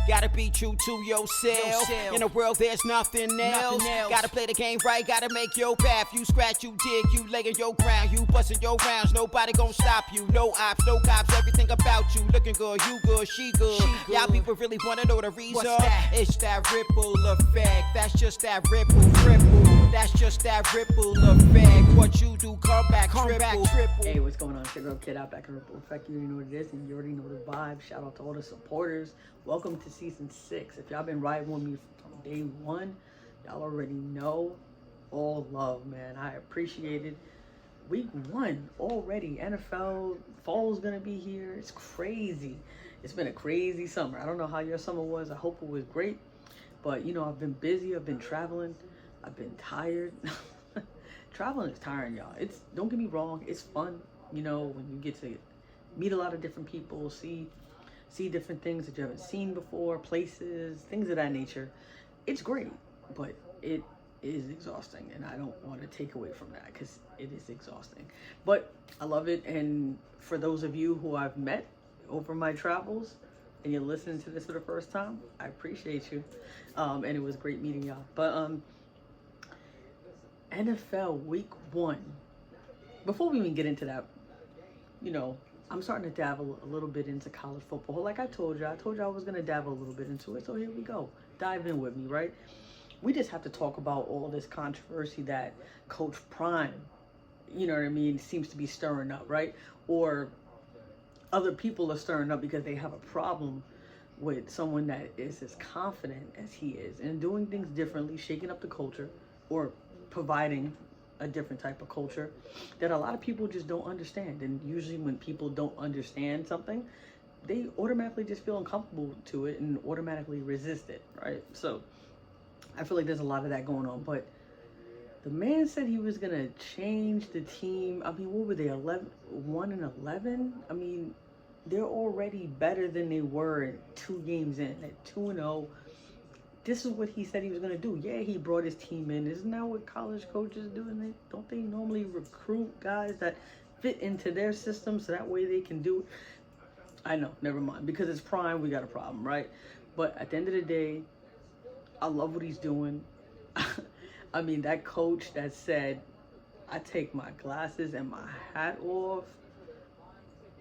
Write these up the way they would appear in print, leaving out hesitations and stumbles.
Gotta be true to yourself. In a world there's nothing else. Gotta play the game right, gotta make your path. You scratch, you dig, you lay in your ground. You bustin' your rounds, nobody gon' stop you. No ops, no cops, everything about you. Looking good, you good, she good. Y'all people really wanna know the reason? It's that ripple effect. That's just that ripple. That's just that ripple effect. What you do, come back triple. Hey, what's going on? It's your girl Kid Out back in Ripple Effect. You already know what it is, and you already know the vibe. Shout out to all the supporters. Welcome to season 6. If y'all been riding with me from day 1, y'all already know. All love, man. I appreciate it. Week 1 already. NFL fall's gonna be here. It's crazy. It's been a crazy summer. I don't know how your summer was. I hope it was great. But you know, I've been busy. I've been traveling. I've been tired. Traveling is tiring, y'all. Don't get me wrong, it's fun, you know, when you get to meet a lot of different people, see different things that you haven't seen before, places, things of that nature. It's great, but it is exhausting, and I don't want to take away from that because it is exhausting. But I love it, and for those of you who I've met over my travels and you're listening to this for the first time, I appreciate you. And it was great meeting y'all. But NFL week 1. Before we even get into that, you know, I'm starting to dabble a little bit into college football. Like I told you I was going to dabble a little bit into it. So here we go. Dive in with me, right? We just have to talk about all this controversy that Coach Prime, you know what I mean, seems to be stirring up, right? Or other people are stirring up because they have a problem with someone that is as confident as he is and doing things differently, shaking up the culture, or providing a different type of culture that a lot of people just don't understand. And usually when people don't understand something, they automatically just feel uncomfortable to it and automatically resist it, right? So I feel like there's a lot of that going on. But the man said he was gonna change the team. I mean, what were they, 1-11? I mean, they're already better than they were 2 games in, at 2-0. This is what he said he was going to do. Yeah, he brought his team in. Isn't that what college coaches do? And don't they normally recruit guys that fit into their system so that way they can do it? I know, never mind. Because it's Prime, we got a problem, right? But at the end of the day, I love what he's doing. I mean, that coach that said, I take my glasses and my hat off,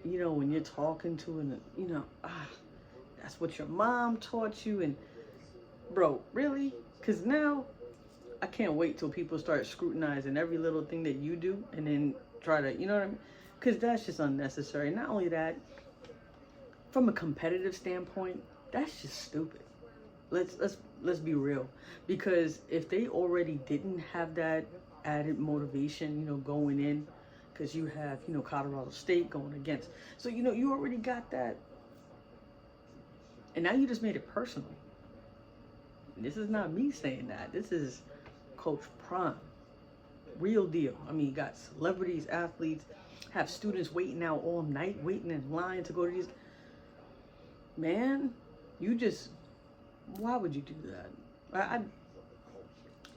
you know, when you're talking to, and you know, that's what your mom taught you. And bro, really? Because now I can't wait till people start scrutinizing every little thing that you do and then try to, you know what I mean? Because that's just unnecessary. Not only that, from a competitive standpoint, that's just stupid. Let's be real. Because if they already didn't have that added motivation, you know, going in, because you have, you know, Colorado State going against. So, you know, you already got that. And now you just made it personal. This is not me saying that. This is Coach Prime. Real deal. I mean, you got celebrities, athletes, have students waiting out all night, waiting in line to go to these. Man, why would you do that?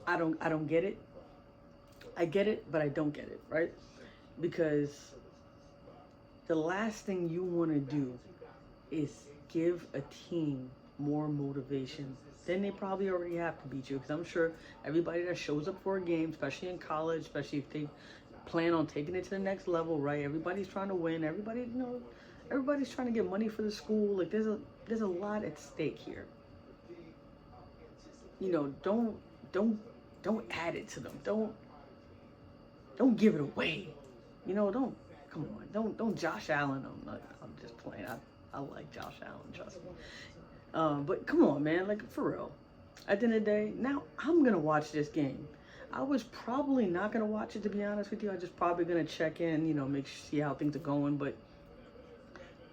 I don't get it. I get it, but I don't get it, right? Because the last thing you want to do is give a team more motivation then they probably already have to beat you. Because I'm sure everybody that shows up for a game, especially in college, especially if they plan on taking it to the next level, right? Everybody's trying to win. Everybody, you know, everybody's trying to get money for the school. Like there's a lot at stake here. You know, don't add it to them. Don't give it away. You know, come on. Don't Josh Allen them. I'm just playing. I like Josh Allen, trust me. But come on, man, like for real. At the end of the day, now I'm gonna watch this game. I was probably not gonna watch it, to be honest with you. I just probably gonna check in, you know, see how things are going. But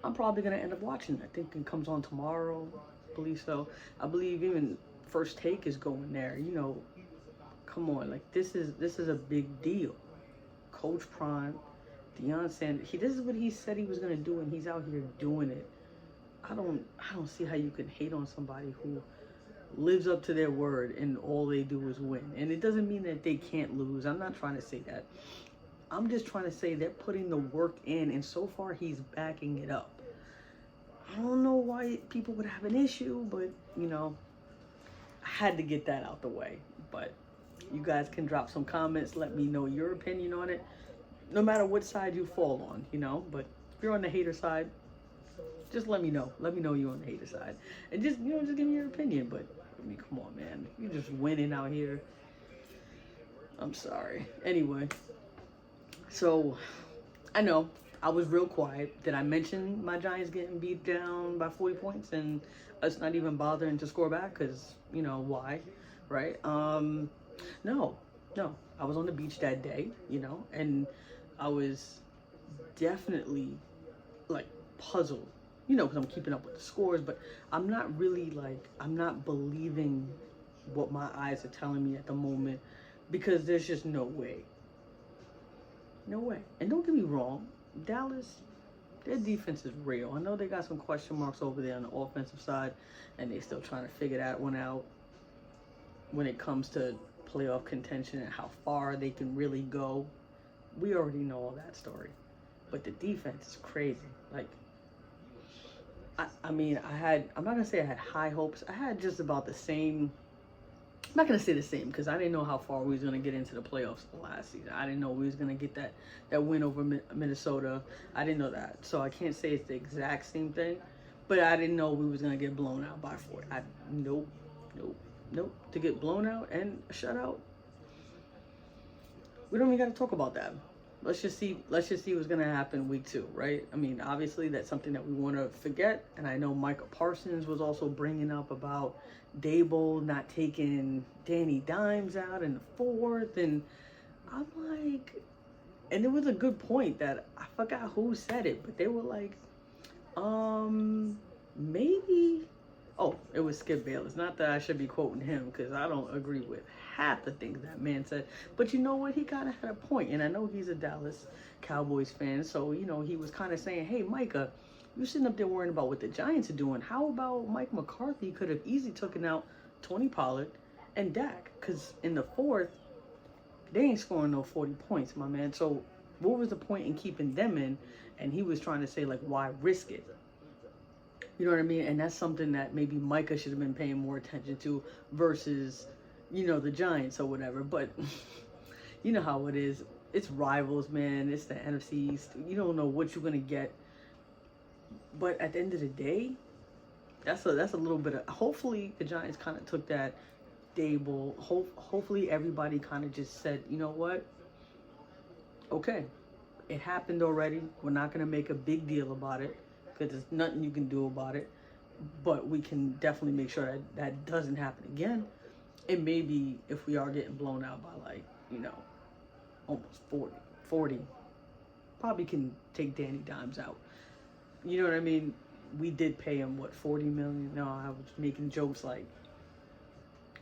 I'm probably gonna end up watching it. I think it comes on tomorrow. I believe so. I believe even First Take is going there. You know, come on, like this is a big deal. Coach Prime, Deion Sanders. This is what he said he was gonna do, and he's out here doing it. I don't see how you can hate on somebody who lives up to their word and all they do is win. And it doesn't mean that they can't lose. I'm not trying to say that. I'm just trying to say they're putting the work in, and so far he's backing it up. don't know why people would have an issue, but you know, I had to get that out the way. But you guys can drop some comments, let me know your opinion on it, no matter what side you fall on, you know. But if you're on the hater side, just let me know. Let me know you're on the hater side. And just, you know, just give me your opinion. But, I mean, come on, man. You're just winning out here. I'm sorry. Anyway. So, I know. I was real quiet. Did I mention my Giants getting beat down by 40 points and us not even bothering to score back? Because, you know, why? Right? No. I was on the beach that day, you know, and I was definitely, like, puzzled. You know, because I'm keeping up with the scores, but I'm not really, like, I'm not believing what my eyes are telling me at the moment, because there's just no way. No way. And don't get me wrong, Dallas, their defense is real. I know they got some question marks over there on the offensive side, and they're still trying to figure that one out when it comes to playoff contention and how far they can really go. We already know all that story. But the defense is crazy. Like, I mean, I'm not going to say I had high hopes. I had just about the same. I'm not going to say the same, because I didn't know how far we was going to get into the playoffs last season. I didn't know we was going to get that win over Minnesota. I didn't know that. So I can't say it's the exact same thing. But I didn't know we was going to get blown out by 40. Nope. To get blown out and a shutout, we don't even got to talk about that. Let's just see what's going to happen week 2, right? I mean, obviously that's something that we want to forget. And I know Micah Parsons was also bringing up about Dable not taking Danny Dimes out in the 4th. And I'm like, and it was a good point that I forgot who said it, but they were like, maybe, oh, it was Skip Bayless. Not that I should be quoting him, because I don't agree with half the things that man said. But you know what? He kind of had a point. And I know he's a Dallas Cowboys fan. So, you know, he was kind of saying, hey, Micah, you're sitting up there worrying about what the Giants are doing. How about Mike McCarthy could have easily taken out Tony Pollard and Dak? Because in the 4th, they ain't scoring no 40 points, my man. So what was the point in keeping them in? And he was trying to say, like, why risk it? You know what I mean? And that's something that maybe Micah should have been paying more attention to versus, you know, the Giants or whatever. But you know how it is. It's rivals, man. It's the NFC East. You don't know what you're going to get. But at the end of the day, that's a little bit of, hopefully the Giants kind of took that Dable. Hopefully everybody kind of just said, you know what? Okay, it happened already. We're not going to make a big deal about it, because there's nothing you can do about it. But we can definitely make sure that that doesn't happen again. And maybe if we are getting blown out by, like, you know, almost 40, probably can take Danny Dimes out. You know what I mean? We did pay him, what, $40 million? No, I was making jokes, like,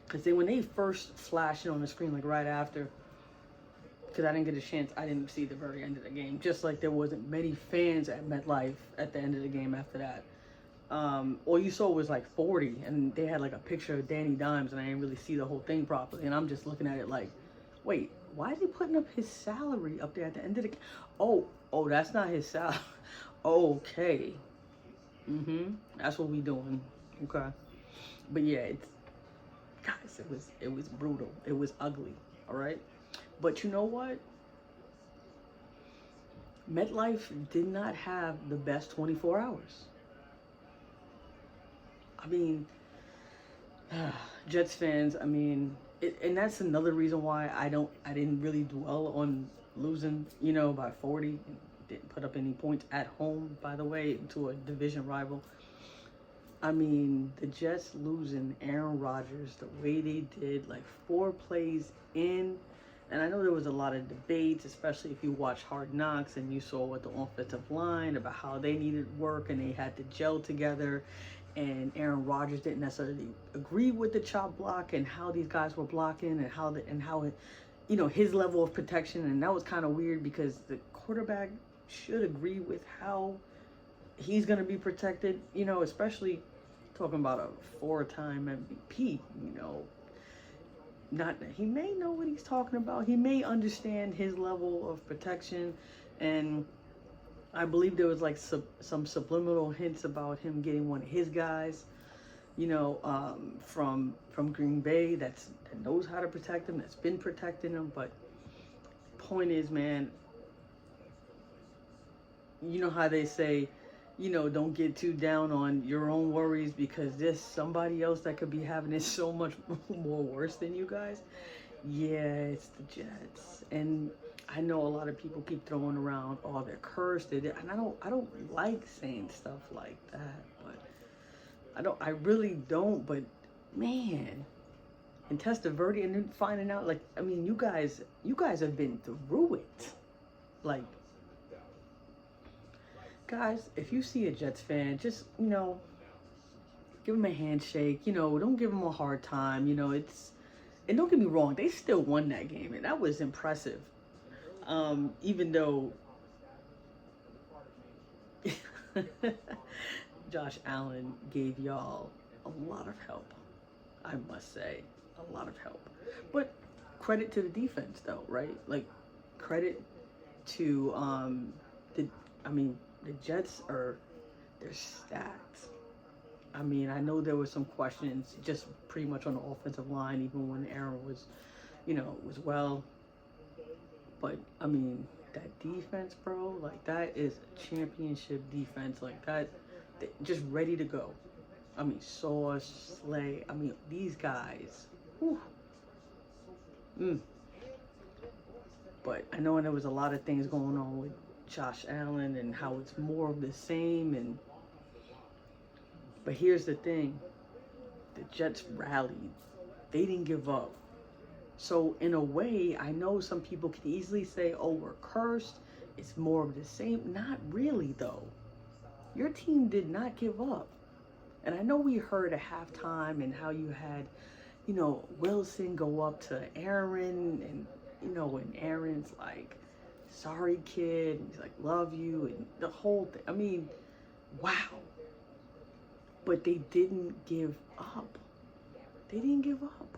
because when they first flashed it on the screen, like right after, because I didn't get a chance, I didn't see the very end of the game. Just like there wasn't many fans at MetLife at the end of the game after that. All you saw was like 40, and they had like a picture of Danny Dimes, and I didn't really see the whole thing properly. And I'm just looking at it like, wait, why is he putting up his salary up there at the end of the game? Oh, that's not his salary. Okay. That's what we doing. Okay. But yeah, guys, it was brutal. It was ugly. All right. But you know what? MetLife did not have the best 24 hours. I mean, Jets fans, I mean, and that's another reason why I didn't really dwell on losing, you know, by 40. Didn't put up any points at home, by the way, to a division rival. I mean, the Jets losing Aaron Rodgers the way they did, like 4 plays in. And I know there was a lot of debates, especially if you watch Hard Knocks and you saw what the offensive line, about how they needed work and they had to gel together. And Aaron Rodgers didn't necessarily agree with the chop block and how these guys were blocking and how you know, his level of protection. And that was kind of weird, because the quarterback should agree with how he's going to be protected, you know, especially talking about a 4-time MVP, you know. He may know what he's talking about. He may understand his level of protection. And I believe there was like some subliminal hints about him getting one of his guys, from Green Bay that knows how to protect him, that's been protecting him. But point is, man, you know how they say, don't get too down on your own worries because there's somebody else that could be having it so much more worse than you guys. Yeah, it's the Jets. And I know a lot of people keep throwing around, oh, they're cursed. And I don't like saying stuff like that, I really don't, but man, and Testaverde and then finding out, like, I mean, you guys have been through it. Like, guys, if you see a Jets fan, just, give them a handshake, don't give them a hard time, and don't get me wrong, they still won that game, and that was impressive. Even though Josh Allen gave y'all a lot of help, I must say, a lot of help. But credit to the defense, though, right? Like, credit to the Jets they're stacked. I mean, I know there were some questions just pretty much on the offensive line, even when Aaron was, was well. But, I mean, that defense, bro, like, that is a championship defense. Like, that, just ready to go. I mean, Sauce, Slay, I mean, these guys. Whew. But I know there was a lot of things going on with Josh Allen and how it's more of the same. But here's the thing. The Jets rallied. They didn't give up. So in a way, I know some people can easily say, oh, we're cursed. It's more of the same. Not really, though. Your team did not give up. And I know we heard at halftime and how you had, Wilson go up to Aaron and, and Aaron's like, sorry, kid. And he's like, love you. And the whole thing. I mean, wow. But they didn't give up. They didn't give up.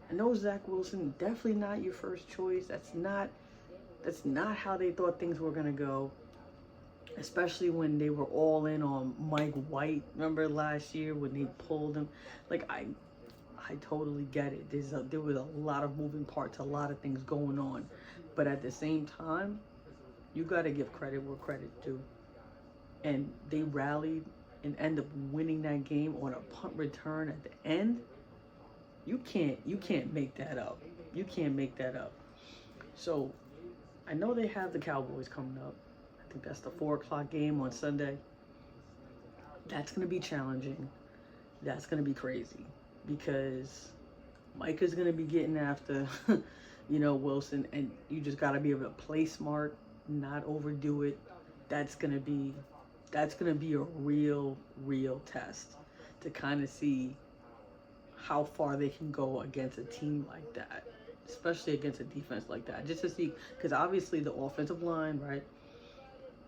I know Zach Wilson, definitely not your first choice. That's not how they thought things were gonna go. Especially when they were all in on Mike White. Remember last year when they pulled him? Like, I totally get it. There was a lot of moving parts, a lot of things going on. But at the same time, you gotta give credit where credit's due. And they rallied and end up winning that game on a punt return at the end. You can't make that up. You can't make that up. So I know they have the Cowboys coming up. I think that's the 4:00 game on Sunday. That's gonna be challenging. That's gonna be crazy because Micah's gonna be getting after, Wilson, and you just gotta be able to play smart, not overdo it. That's gonna be a real test to kind of see how far they can go against a team like that, especially against a defense like that. Just to see, because obviously the offensive line, right,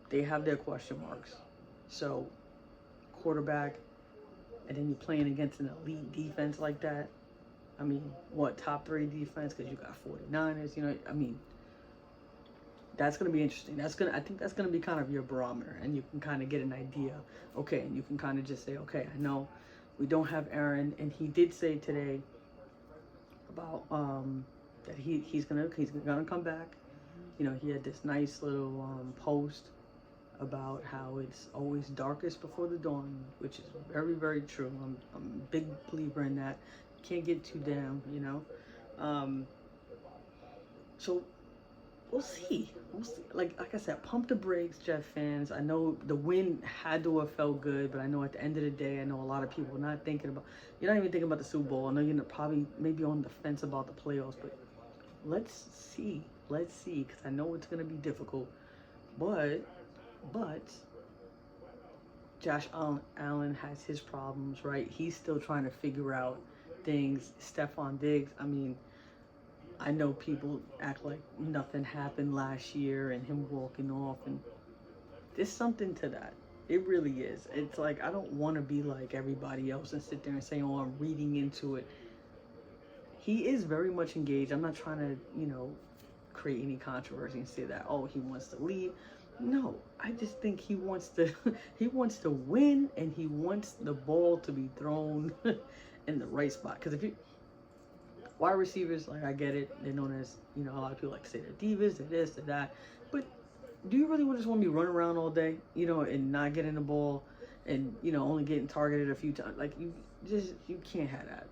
they have their question marks. So, quarterback, and then you're playing against an elite defense like that. I mean, top 3 defense, because you got 49ers, that's going to be interesting. I think that's going to be kind of your barometer, and you can kind of get an idea. Okay, and you can kind of just say, okay, I know we don't have Aaron, and he did say today about that he's gonna come back. He had this nice little post about how it's always darkest before the dawn, which is very, very true. I'm a big believer in that. Can't get too down, So we'll see. Like I said, pump the brakes, Jet fans. I know the win had to have felt good, but I know at the end of the day, I know a lot of people are not thinking about. You're not even thinking about the Super Bowl. I know you're probably maybe on the fence about the playoffs, but let's see, because I know it's gonna be difficult. But Josh Allen has his problems, right? He's still trying to figure out things. Stephon Diggs, I know people act like nothing happened last year and him walking off, and there's something to that. It really is. It's like, I don't want to be like everybody else and sit there and say, oh, I'm reading into it. He is very much engaged. I'm not trying to, create any controversy and say that, oh, he wants to leave. No, I just think he wants to he wants to win, and he wants the ball to be thrown in the right spot. Because if you wide receivers, like, I get it, they're known as, a lot of people like to say they're divas, they're this, they're that, but do you really just want to be running around all day, and not getting the ball, and only getting targeted a few times? Like, you can't have that.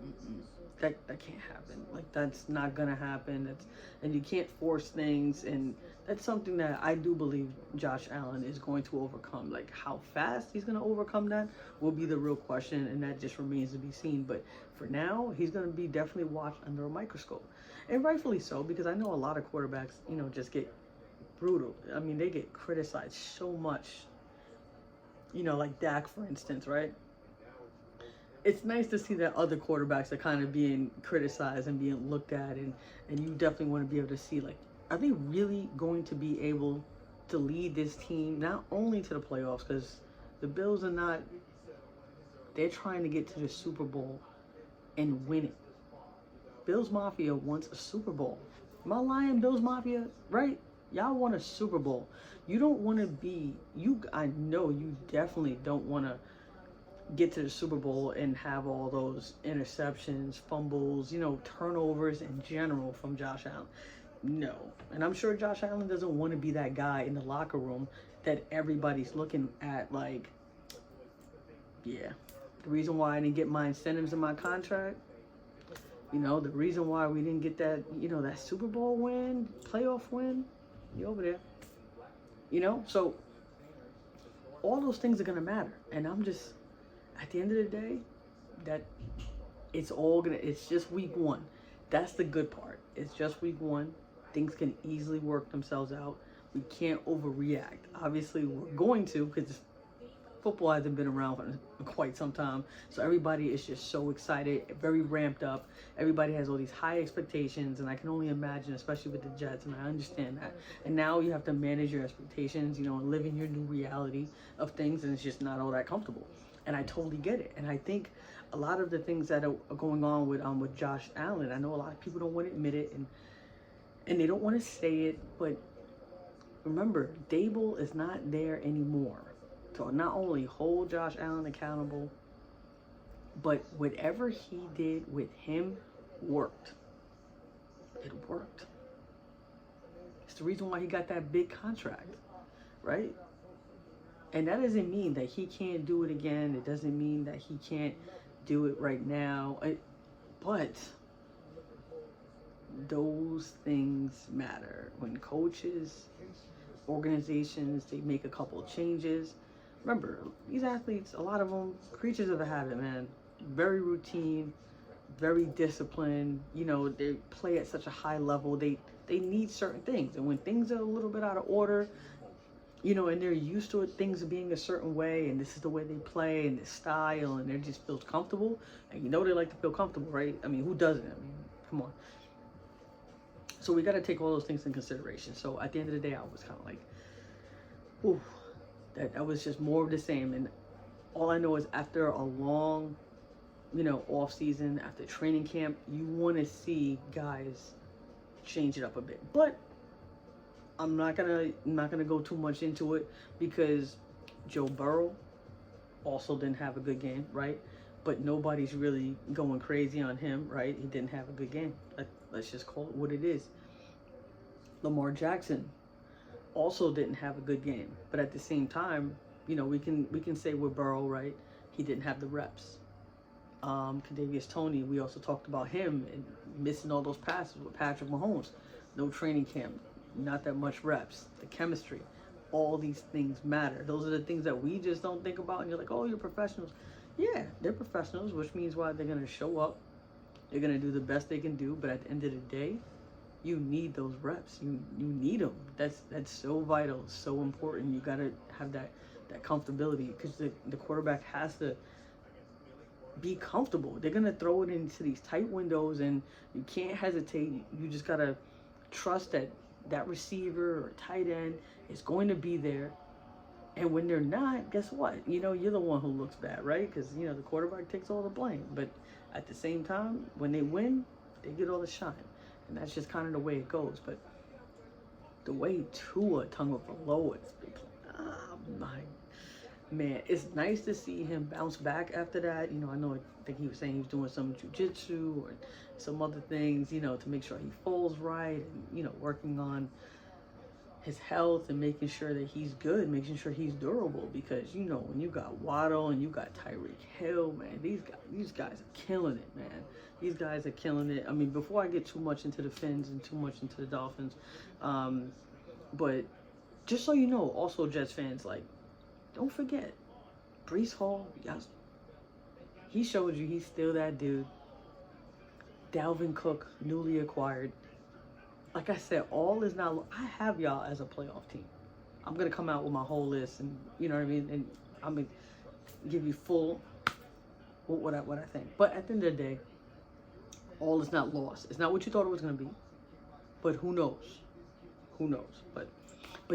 Mm-mm. That can't happen. Like, that's not gonna happen. And you can't force things, and that's something that I do believe Josh Allen is going to overcome. Like, how fast he's gonna overcome that will be the real question, and that just remains to be seen. But for now, he's gonna be definitely watched under a microscope, and rightfully so, because I know a lot of quarterbacks, just get brutal. I mean, they get criticized so much. Like Dak, for instance, right? It's nice to see that other quarterbacks are kind of being criticized and being looked at, and you definitely want to be able to see, like, are they really going to be able to lead this team not only to the playoffs, because the Bills are not, they're trying to get to the Super Bowl and win it. Bills Mafia wants a Super Bowl. Am I lying, Bills Mafia? Right? Y'all want a Super Bowl. You don't want to be, I know you definitely don't want to get to the Super Bowl and have all those interceptions, fumbles, turnovers in general from Josh Allen. No. And I'm sure Josh Allen doesn't want to be that guy in the locker room that everybody's looking at like, yeah, the reason why I didn't get my incentives in my contract, the reason why we didn't get that, that Super Bowl win, playoff win, you over there. So all those things are going to matter. And I'm just, at the end of the day, that it's just week one. That's the good part. It's just week one. Things can easily work themselves out. We can't overreact. Obviously, we're going to, because football hasn't been around for quite some time. So everybody is just so excited, very ramped up. Everybody has all these high expectations, and I can only imagine, especially with the Jets, and I understand that. And now you have to manage your expectations, and live in your new reality of things, and it's just not all that comfortable. And I totally get it. And I think a lot of the things that are going on with Josh Allen, I know a lot of people don't want to admit it, and they don't want to say it, but remember, Dable is not there anymore. So not only hold Josh Allen accountable, but whatever he did with him worked. It worked. It's the reason why he got that big contract, right? And that doesn't mean that he can't do it again. It doesn't mean that he can't do it right now. But those things matter. When coaches, organizations, they make a couple of changes. Remember, these athletes, a lot of them, creatures of the habit, man. Very routine, very disciplined. They play at such a high level. They need certain things. And when things are a little bit out of order, and they're used to it, things being a certain way, and this is the way they play, and this style, and they just feels comfortable. And they like to feel comfortable, right? I mean, who doesn't? I mean, come on. So we got to take all those things in consideration. So at the end of the day, I was kind of like, ooh, that was just more of the same. And all I know is after a long, off season, after training camp, you want to see guys change it up a bit. But I'm not gonna go too much into it, because Joe Burrow also didn't have a good game, right? But nobody's really going crazy on him, right? He didn't have a good game. Let's just call it what it is. Lamar Jackson also didn't have a good game, but at the same time, we can say with Burrow, right? He didn't have the reps. Kadarius Toney, we also talked about him and missing all those passes with Patrick Mahomes. No training camp. Not that much reps, the chemistry, all these things matter. Those are the things that we just don't think about, and you're like, oh, you're professionals. Yeah, they're professionals, which means why they're going to show up. They're going to do the best they can do, but at the end of the day, you need those reps. You need them. That's so vital, so important. You got to have that comfortability, because the quarterback has to be comfortable. They're going to throw it into these tight windows, and you can't hesitate. You just got to trust that receiver or tight end is going to be there. And when they're not, guess what? You're the one who looks bad, right? Because, the quarterback takes all the blame. But at the same time, when they win, they get all the shine. And that's just kind of the way it goes. But the way Tua Tagovailoa has been playing, my man, it's nice to see him bounce back after that. You know, I think he was saying he was doing some jiu-jitsu or some other things, you know, to make sure he falls right and, you know, working on his health and making sure that he's good, making sure he's durable, because, you know, when you got Waddle and you got Tyreek Hill, man, these guys are killing it, man. These guys are killing it. I mean, before I get too much into the Fins and too much into the Dolphins, but just so you know, also Jets fans, like, don't forget, Breece Hall, yes, he showed you he's still that dude. Dalvin Cook, newly acquired. Like I said, all is not. I have y'all as a playoff team. I'm gonna come out with my whole list, and you know what I mean. And I'm gonna give you full what I think. But at the end of the day, all is not lost. It's not what you thought it was gonna be. But who knows? Who knows? But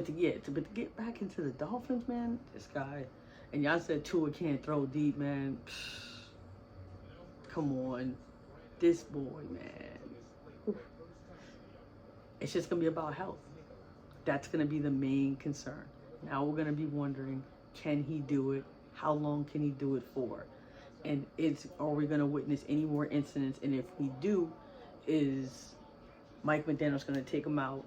to get back into the Dolphins, man, this guy, and y'all said Tua can't throw deep, man. Come on, this boy, man. It's just going to be about health. That's going to be the main concern. Now we're going to be wondering, can he do it? How long can he do it for? And are we going to witness any more incidents? And if we do, is Mike McDaniel's going to take him out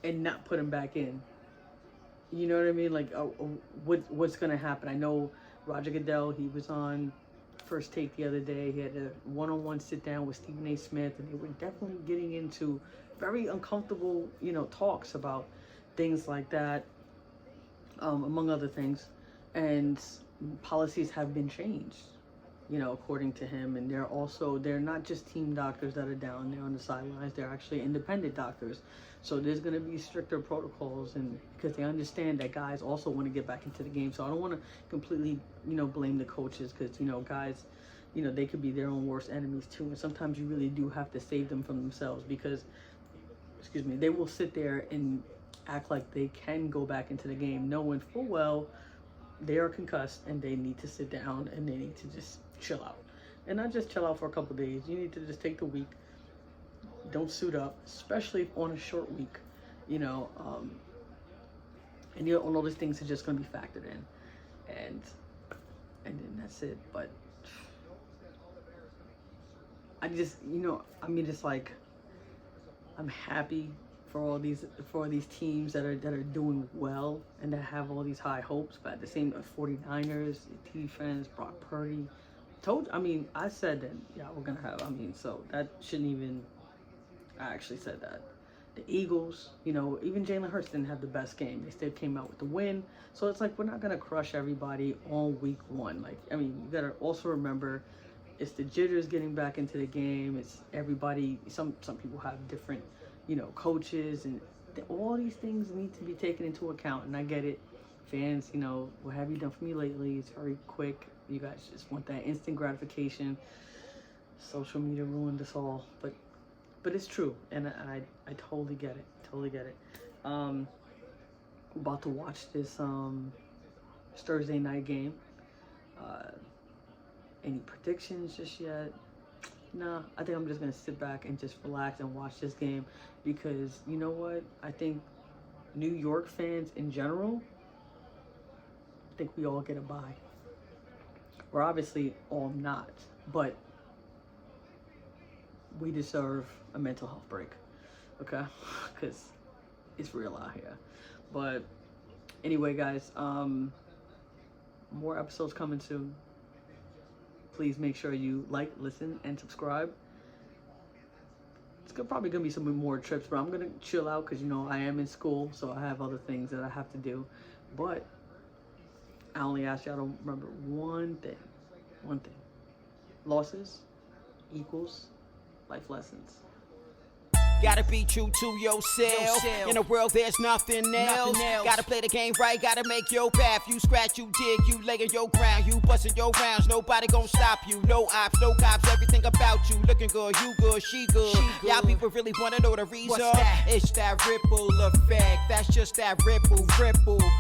and not put him back in? You know what I mean? Like, what's going to happen? I know Roger Goodell, he was on First Take the other day. He had a one-on-one sit down with Stephen A. Smith, and they were definitely getting into very uncomfortable, you know, talks about things like that, among other things. And policies have been changed, you know, according to him. And they're not just team doctors that are down there on the sidelines. They're actually independent doctors. So there's going to be stricter protocols, and because they understand that guys also want to get back into the game. So I don't want to completely, you know, blame the coaches, because, you know, guys, you know, they could be their own worst enemies too. And sometimes you really do have to save them from themselves, because, they will sit there and act like they can go back into the game, knowing full well they are concussed and they need to sit down and they need to just chill out. And not just chill out for a couple of days. You need to just take the week. Don't suit up, especially on a short week, you know, and you know, all these things are just going to be factored in, and then that's it. But I just, you know, I mean, it's like, I'm happy for all these teams that are doing well and that have all these high hopes. But at the same, 49ers, defense, Brock Purdy, I said that, yeah, we're gonna have. I mean, so that shouldn't even. I actually said that. The Eagles, you know, even Jalen Hurts didn't have the best game. They still came out with the win. So it's like, we're not going to crush everybody on week one. Like, I mean, you got to also remember, it's the jitters getting back into the game. It's everybody. Some people have different, you know, coaches, and all these things need to be taken into account. And I get it. Fans, you know, what have you done for me lately? It's very quick. You guys just want that instant gratification. Social media ruined us all. But it's true, and I totally get it. About to watch this Thursday night game. Any predictions just yet? Nah, I think I'm just gonna sit back and just relax and watch this game, because you know what? I think New York fans in general, I think we all get a bye. We're obviously all not, but we deserve a mental health break, okay? Because it's real out here. But anyway, guys, more episodes coming soon. Please make sure you like, listen, and subscribe. It's probably gonna be some more trips, but I'm gonna chill out because, you know, I am in school, so I have other things that I have to do. But I only ask y'all to remember one thing. Losses equals life lessons. Gotta be true to yourself. In a world there's nothing else. Gotta play the game right, gotta make your path. You scratch, you dig, you lay in your ground. You bustin' your rounds, nobody gon' stop you. No ops, no cops, everything about you. Looking good, you good, she good. Y'all people really wanna know the reason. It's that ripple effect. That's just that ripple.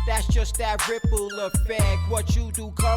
That's just that ripple effect. What you do come